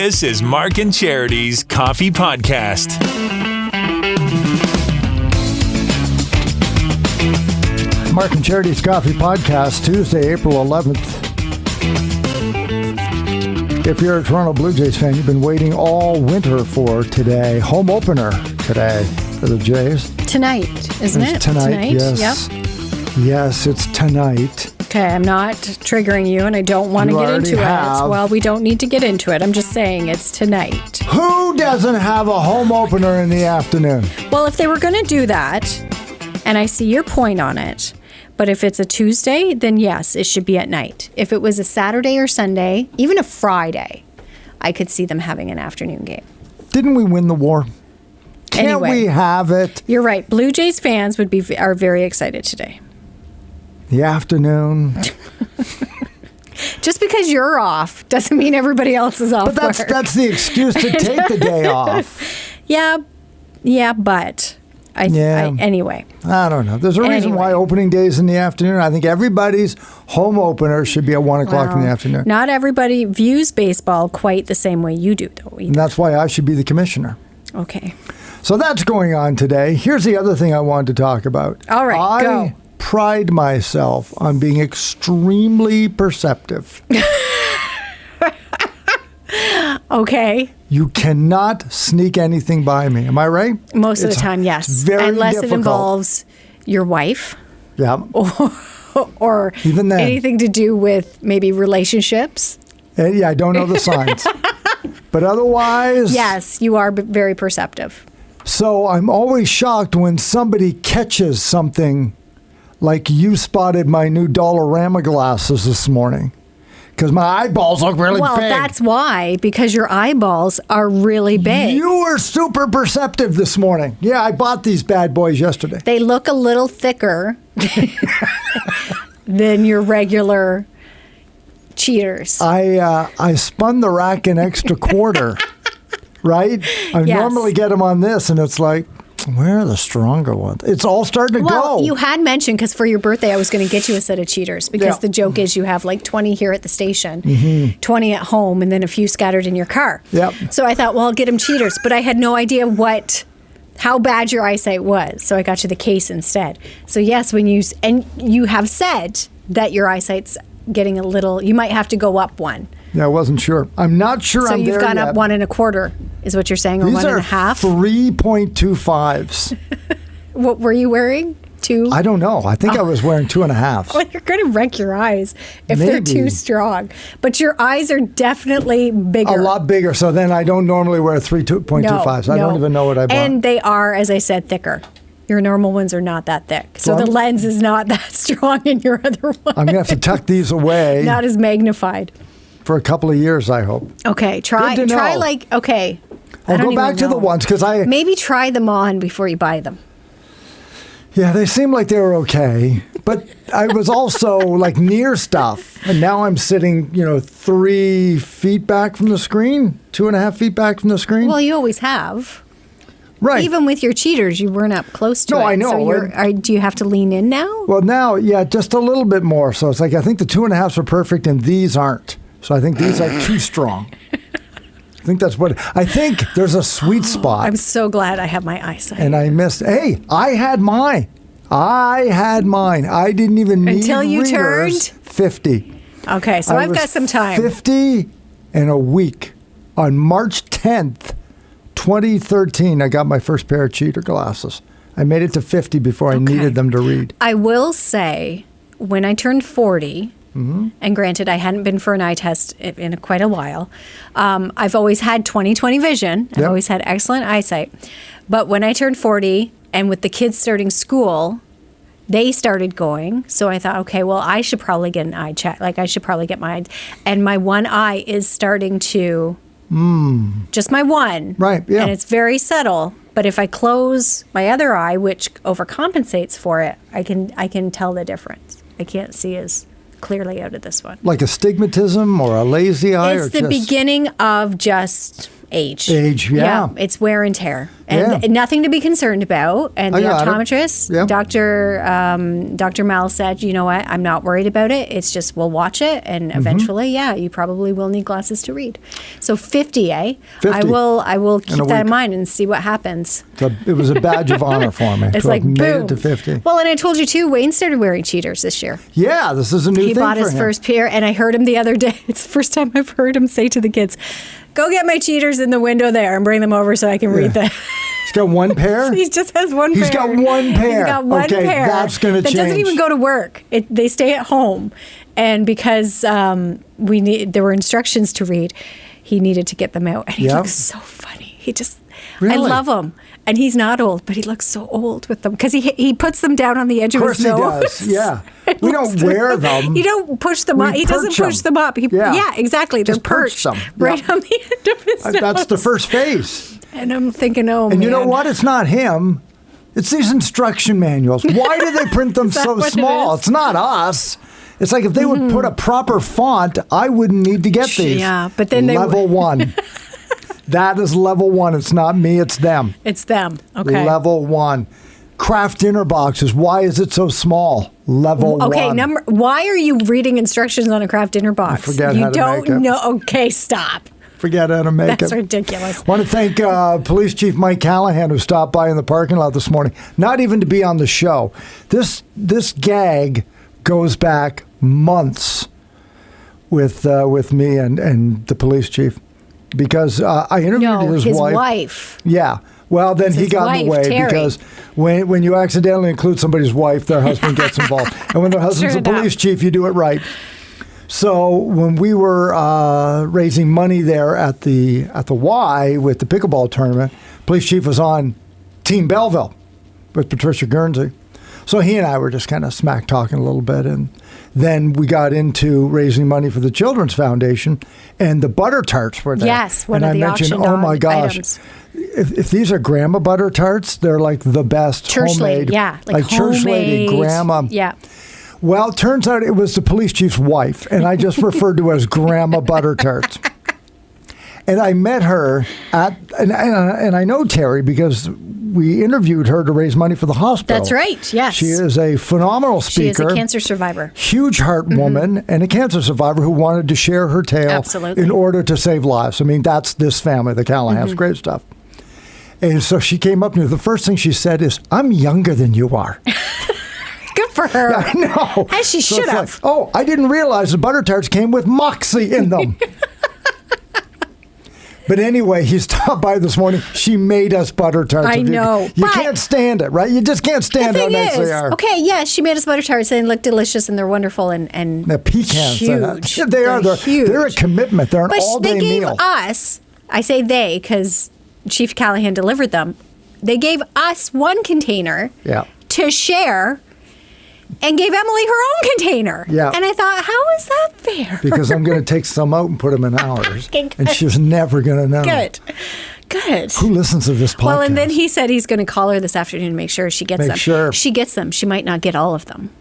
This is Mark and Charity's Coffee Podcast. Mark and Charity's Coffee Podcast, Tuesday, April 11th. If you're a Toronto Blue Jays fan, you've been waiting all winter for today. Home opener today for the Jays. Tonight, isn't it? Tonight, yes. Yep. Yes, it's tonight. Okay, I'm not triggering you, and I don't want to get into it. Well, we don't need to get into it. I'm just saying it's tonight. Who doesn't have a home opener in the afternoon? Well, if they were going to do that, and I see your point on it, but if it's a Tuesday, then yes, it should be at night. If it was a Saturday or Sunday, even a Friday, I could see them having an afternoon game. Didn't we win the war? Can't we have it? You're right. Blue Jays fans are very excited today. The afternoon. Just because you're off doesn't mean everybody else is off. But that's the excuse to take the day off. Yeah, but anyway. I don't know. There's a reason why opening day is in the afternoon. I think everybody's home opener should be at 1 o'clock in the afternoon. Not everybody views baseball quite the same way you do, though. And that's why I should be the commissioner. Okay. So that's going on today. Here's the other thing I wanted to talk about. All right, go. I pride myself on being extremely perceptive. Okay. You cannot sneak anything by me. Am I right? Most of the time, yes. It's very Unless difficult. it involves your wife. Yeah. Or even then, anything to do with maybe relationships. Yeah, I don't know the signs. But otherwise... Yes, you are very perceptive. So I'm always shocked when somebody catches something like you spotted my new Dollarama glasses this morning. Because my eyeballs look really big. Well, that's why, because your eyeballs are really big. You were super perceptive this morning. Yeah, I bought these bad boys yesterday. They look a little thicker than your regular cheaters. I spun the rack an extra quarter, right? I normally get them on this, and it's like, where are the stronger ones? It's all starting to go. Well, you had mentioned, because for your birthday, I was going to get you a set of cheaters, because the joke is you have like 20 here at the station, 20 at home, and then a few scattered in your car. Yep. So I thought, well, I'll get them cheaters, but I had no idea how bad your eyesight was, so I got you the case instead. So yes, you have said that your eyesight's getting a little, you might have to go up one. Yeah, I wasn't sure. I'm not sure I'm there yet. So you've gone up 1 1/4, is what you're saying, or 1 1/2? These are 3.25s. What were you wearing? 2? I don't know. I think I was wearing 2.5s. Well, you're going to wreck your eyes if they're too strong. But your eyes are definitely bigger. A lot bigger. So then I don't normally wear 3.25s. I don't even know what I bought. And they are, as I said, thicker. Your normal ones are not that thick. So the lens is not that strong in your other ones. I'm going to have to tuck these away. Not as magnified. For a couple of years, I hope. Okay, try okay. I'll go back to the ones because maybe try them on before you buy them. Yeah, they seem like they were okay, but I was also like near stuff, and now I'm sitting, 3 feet back from the screen, 2.5 feet back from the screen. Well, you always have. Right. Even with your cheaters, you weren't up close to it. No, I know. So do you have to lean in now? Well, now, yeah, just a little bit more. So it's like I think the 2.5s are perfect, and these aren't. So I think these are too strong. I think there's a sweet spot. I'm so glad I have my eyesight. And I missed. Hey, I had mine. I didn't even need until you readers. Turned 50. Okay, so I've got some time. 50 in a week. On March 10th, 2013, I got my first pair of cheater glasses. I made it to 50 before I needed them to read. I will say, when I turned 40, and granted, I hadn't been for an eye test in quite a while. I've always had 20/20 vision. I've always had excellent eyesight. But when I turned 40, and with the kids starting school, they started going. So I thought, okay, well, I should probably get an eye check. Like, I should probably get my eye. And my one eye is starting to, just my one. Right, yeah. And it's very subtle. But if I close my other eye, which overcompensates for it, I can tell the difference. I can't see as clearly out of this one. Like astigmatism or a lazy eye? It's the beginning of just Age. Yeah. It's wear and tear. And nothing to be concerned about. And the optometrist, Dr. Mal said, you know what, I'm not worried about it. It's just we'll watch it. And eventually, you probably will need glasses to read. So 50, eh? 50. I will keep that in mind and see what happens. It was a badge of honor for me. It's like, made boom. it to 50. Well, and I told you too, Wayne started wearing cheaters this year. Yeah, this is a new thing for him. He bought his first pair, and I heard him the other day. It's the first time I've heard him say to the kids, go get my cheaters in the window there and bring them over so I can read them. He's got one pair? He just has one pair. He's got one pair. He's got one pair. That's going to change. That doesn't even go to work. They stay at home. And because there were instructions to read, he needed to get them out. And he looks so funny. I love him. And he's not old, but he looks so old with them because he puts them down on the edge of his nose. Of course he does, yeah. We don't wear them. You don't push them up. He doesn't push them up. Yeah, exactly. They're perched right on the end of his nose. That's the first phase. And I'm thinking, man. And you know what? It's not him. It's these instruction manuals. Why do they print them so small? It's not us. It's like if they would put a proper font, I wouldn't need to get these. Yeah, but then level 1. That is level 1. It's not me, it's them. It's them. Okay. Level 1. Craft dinner boxes. Why is it so small? Level 1. Okay, why are you reading instructions on a craft dinner box? I forget how to make it. You don't know. Okay, stop. Forget how to make it. That's ridiculous. I want to thank Police Chief Mike Callahan, who stopped by in the parking lot this morning, not even to be on the show. This gag goes back months with me and the police chief. Because I interviewed his wife. Yeah. Well, then he got in the way Terry. Because when you accidentally include somebody's wife, their husband gets involved. And when their husband's a police chief, you do it right. So when we were raising money there at the Y with the pickleball tournament, police chief was on Team Belleville with Patricia Guernsey. So he and I were just kind of smack talking a little bit, and then we got into raising money for the Children's Foundation, and the butter tarts were there. Yes, one of the auction items. Oh my gosh, if these are grandma butter tarts, they're like the best church homemade, lady, like church lady grandma. Yeah. Well, it turns out it was the police chief's wife, and I just referred to her as Grandma Butter Tarts. And I met her and I know Terry because we interviewed her to raise money for the hospital. That's right, yes. She is a phenomenal speaker. She is a cancer survivor. Huge heart woman and a cancer survivor who wanted to share her tale in order to save lives. I mean, that's this family, the Callahans. Great stuff. And so she came up to me. The first thing she said is, I'm younger than you are. Good for her. I know. As she should have. Like, I didn't realize the butter tarts came with moxie in them. But anyway, he stopped by this morning. She made us butter tarts. I know. You can't stand it, right? You just can't stand how nice they are. Okay, yeah, she made us butter tarts. They look delicious and they're wonderful and the pecans. Huge. They are. They're huge. They're a commitment. They're an all-day meal. They gave us, I say they because Chief Callahan delivered them. They gave us one container to share and gave Emily her own container. Yeah. And I thought, how is that fair? Because I'm going to take some out and put them in ours. And she's never going to know. Good. Who listens to this podcast? Well, and then he said he's going to call her this afternoon to make sure she gets them. Sure. She gets them. She might not get all of them.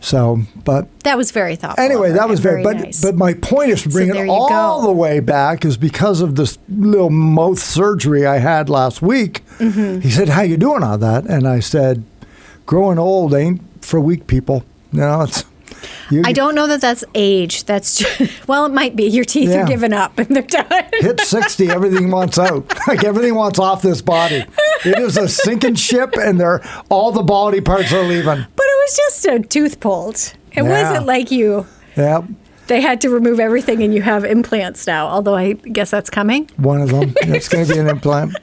So, but... That was very thoughtful. Anyway, that was very nice. But my point is to bring it all the way back is because of this little mouth surgery I had last week. He said, how you doing on that? And I said, growing old ain't for weak people. You know, it's... I don't know that that's age. That's well, it might be. Your teeth are giving up and they're done. Hit 60, everything wants out. Like everything wants off this body. It is a sinking ship, and all the body parts are leaving. But it was just a tooth pulled. It wasn't like you. Yeah. They had to remove everything, and you have implants now. Although I guess that's coming. One of them. It's going to be an implant.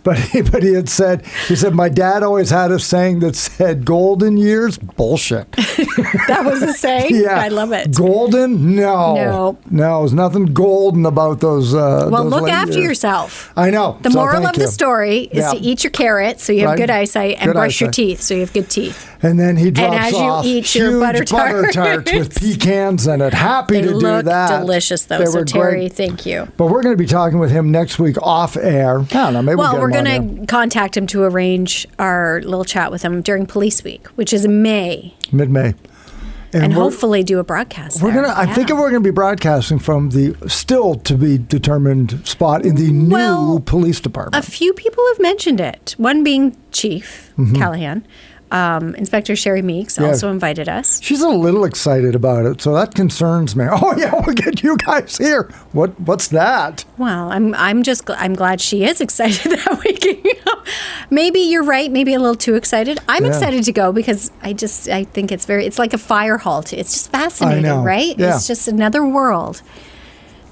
But he had said, my dad always had a saying that said, golden years, bullshit. That was a saying? Yeah. I love it. Golden? No. No, there's nothing golden about those Well, look after yourself. I know. The moral of the story is to eat your carrots so you have good eyesight and brush your teeth so you have good teeth. And then he drops off you eat huge your butter tarts with pecans in it. Happy to do that. They look delicious, though. So, Terry, thank you. But we're going to be talking with him next week off air. I don't know. Maybe we're going to contact him to arrange our little chat with him during Police Week, which is in May. Mid-May. And hopefully do a broadcast there. I'm thinking we're going to be broadcasting from the still to be determined spot in the new police department. A few people have mentioned it. One being Chief Callahan. Inspector Sherry Meeks also invited us. She's a little excited about it, so that concerns me. Oh yeah, we'll get you guys here. What's that? Well, I'm glad she is excited that week. Maybe you're right. Maybe a little too excited. I'm excited to go because I think it's like a fire hall. It's just fascinating, right? Yeah. It's just another world.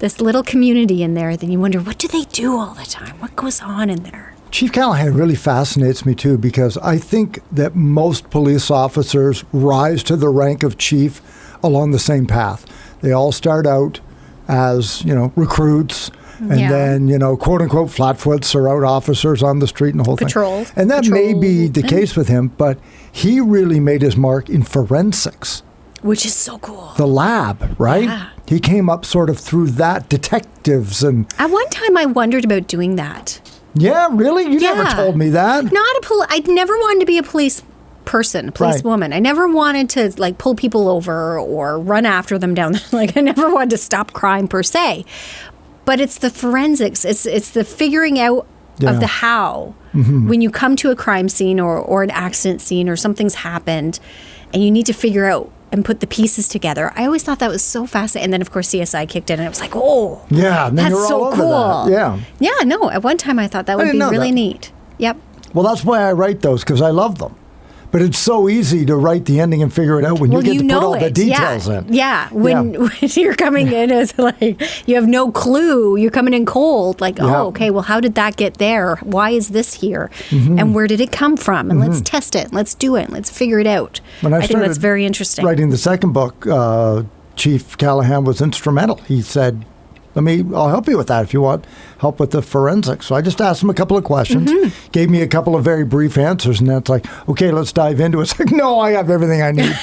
This little community in there. Then you wonder, what do they do all the time? What goes on in there? Chief Callahan really fascinates me too, because I think that most police officers rise to the rank of chief along the same path. They all start out as, recruits, and then, quote unquote, flatfoots are out officers on the street and the whole Patrols. thing. And that may be the case with him, but he really made his mark in forensics. Which is so cool. The lab, right? Yeah. He came up sort of through that, detectives and... At one time I wondered about doing that. Yeah, really? You never told me that. I'd never wanted to be a police woman. I never wanted to pull people over or run after them down. I never wanted to stop crime per se. But it's the forensics. It's the figuring out of the how. When you come to a crime scene or an accident scene or something's happened and you need to figure out and put the pieces together. I always thought that was so fascinating. And then, of course, CSI kicked in, and it was like, oh, yeah, and then that's so cool. That. Yeah, no. At one time, I thought that would be really neat. Yep. Well, that's why I write those, because I love them. But it's so easy to write the ending and figure it out when you get to put all the details in. Yeah, when you're coming in as you have no clue. You're coming in cold. Oh, okay, well, how did that get there? Why is this here? And where did it come from? And let's test it. Let's do it. Let's figure it out. When I think that's very interesting. Writing the second book, Chief Callahan was instrumental. He said, I'll help you with that if you want help with the forensics. So I just asked him a couple of questions, gave me a couple of very brief answers, and that's like, okay, let's dive into it. It's like, no, I have everything I need.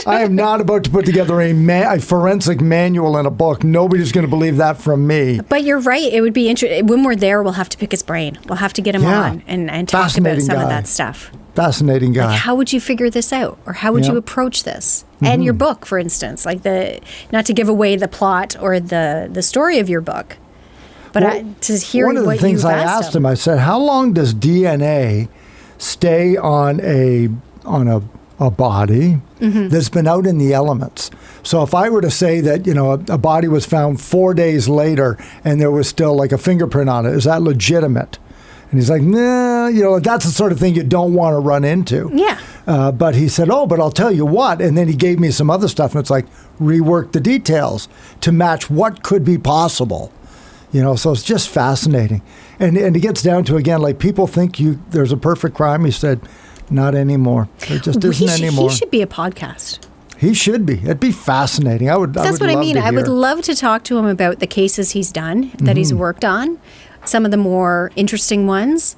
I am not about to put together a forensic manual in a book. Nobody's going to believe that from me. But you're right. It would be interesting. When we're there, we'll have to pick his brain. We'll have to get him on and talk about some of that stuff. Fascinating guy. How would you figure this out? Or how would you approach this? And your book, for instance, not to give away the plot or the story of your book, but to hear what you asked him. One of the things I asked him, I said, how long does DNA stay on a body that's been out in the elements? So if I were to say that, a body was found 4 days later and there was still a fingerprint on it, is that legitimate? And he's like, nah, that's the sort of thing you don't want to run into. Yeah. But he said, but I'll tell you what. And then he gave me some other stuff. And it's like, rework the details to match what could be possible. So it's just fascinating. And it gets down to, again, people think there's a perfect crime. He said, not anymore. There just isn't anymore. He should be a podcast. He should be. It'd be fascinating. That's what I mean. I would love to talk to him about the cases he's done, that he's worked on. Some of the more interesting ones.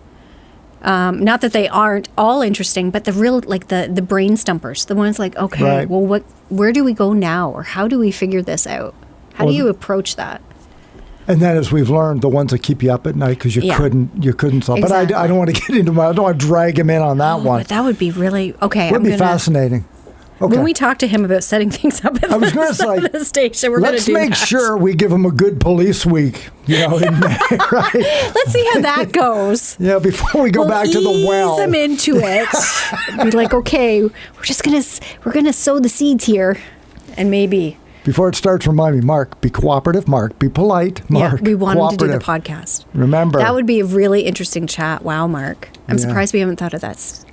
Not that they aren't all interesting, but the real, the brain stumpers, the ones okay, well, where do we go now? Or how do we figure this out? How do you approach that? And then, as we've learned, the ones that keep you up at night because you couldn't solve. Exactly. But I don't want to get into I don't want to drag him in on that one. But that would be really, okay. It would be fascinating. Okay. When we talk to him about setting things up at the station, we're going to do that. Let's make sure we give him a good police week, in May, right? Let's see how that goes. Yeah, before we go back to the well. Ease him into it. Be like, okay, we're gonna sow the seeds here, and maybe. Before it starts, remind me, Mark, be cooperative. Mark, be polite. Mark, we want him to do the podcast. Remember. That would be a really interesting chat. Wow, Mark. I'm surprised we haven't thought of that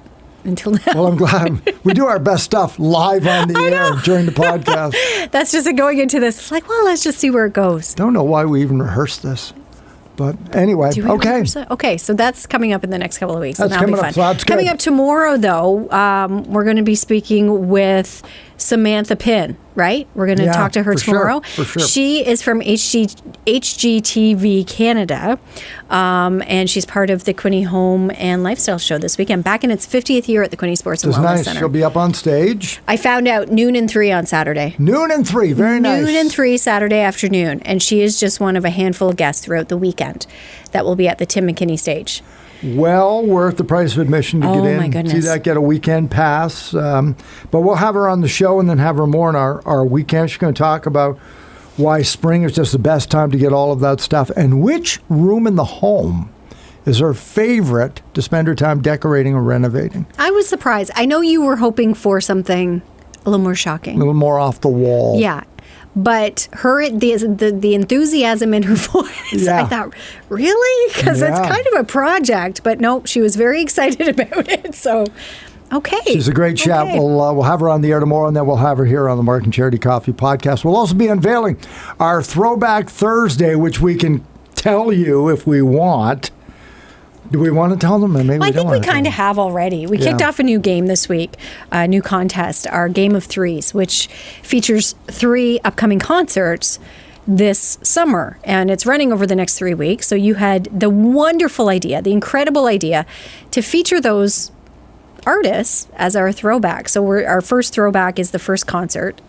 until now. Well, I'm glad we do our best stuff live on the air during the podcast. That's just going into this. It's like, well, let's just see where it goes. Don't know why we even rehearsed this. But anyway, okay. Okay, so that's coming up in the next couple of weeks. That's and that'll be fun. So that's coming up tomorrow, though, we're going to be speaking with Samantha Pinn, right? We're going to talk to her tomorrow. For sure. She is from HGTV Canada, and she's part of the Quinte Home and Lifestyle Show this weekend, back in its 50th year at the Quinte Sports and Wellness Center. She'll be up on stage. I found out noon and 3 on Saturday. Noon and 3, very nice. Noon and 3 Saturday afternoon, and she is just one of a handful of guests throughout the weekend that will be at the Tim McKinney stage. Well worth the price of admission to get in. My goodness. See that, get a weekend pass. But we'll have her on the show and then have her more in our weekend. She's going to talk about why spring is just the best time to get all of that stuff and which room in the home is her favorite to spend her time decorating or renovating. I was surprised. I know you were hoping for something a little more shocking. A little more off the wall. Yeah. But the enthusiasm in her voice, Yeah. I thought, really? Because it's kind of a project. But no, she was very excited about it. So, okay. She's a great chat. Okay. We'll have her on the air tomorrow, and then we'll have her here on the Mark and Charity Coffee Podcast. We'll also be unveiling our Throwback Thursday, which we can tell you if we want. Do we want to tell them? Maybe I think we kind of of have already. We kicked off a new game this week, a new contest, our Game of Threes, which features 3 upcoming concerts this summer. And it's running over the next 3 weeks. So you had the wonderful idea, the incredible idea to feature those artists as our throwback. So our first throwback is the first concert.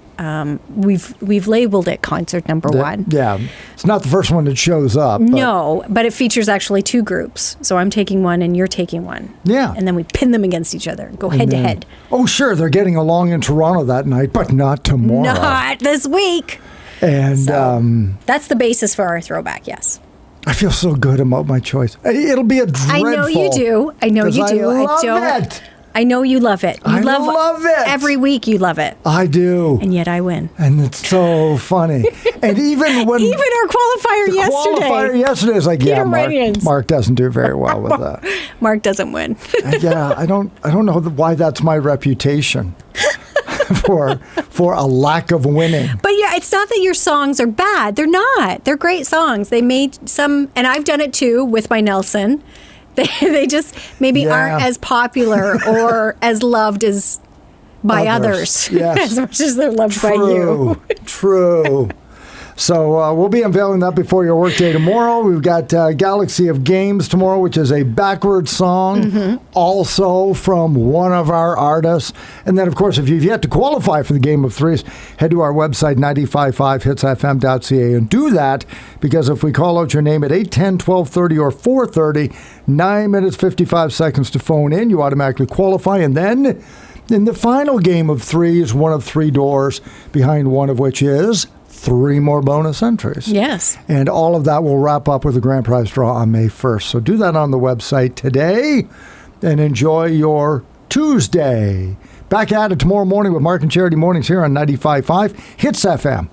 We've labeled it concert number 1. Yeah. It's not the first one that shows up. No, but it features actually 2 groups. So I'm taking one and you're taking one. Yeah. And then we pin them against each other. Go head to head. Oh, sure. They're getting along in Toronto that night, but not tomorrow. Not this week. And That's the basis for our throwback, yes. I feel so good about my choice. It'll be a dreadful. I know you do. I know you do. I love it. I know you love it. You I love it. Every week you love it. I do. And yet I win. And it's so funny. And even when... Even our qualifier yesterday. is like, Peter Mark Radians. doesn't do very well with that. Mark doesn't win. Yeah, I don't know why that's my reputation for a lack of winning. But yeah, it's not that your songs are bad. They're not. They're great songs. They made some, and I've done it too with my Nelson. They just maybe aren't as popular or as loved as by others. Yes. As much as they're loved by you. True. So we'll be unveiling that before your workday tomorrow. We've got Galaxy of Games tomorrow, which is a backwards song, also from one of our artists. And then, of course, if you've yet to qualify for the Game of Threes, head to our website, 955hitsfm.ca, and do that, because if we call out your name at 8, 10, 12, 30, or 4:30, 9 minutes, 55 seconds to phone in, you automatically qualify. And then, in the final Game of Threes, one of 3 doors, behind one of which is 3 more bonus entries. Yes. And all of that will wrap up with a grand prize draw on May 1st. So do that on the website today and enjoy your Tuesday. Back at it tomorrow morning with Mark and Charity Mornings here on 95.5 Hits FM.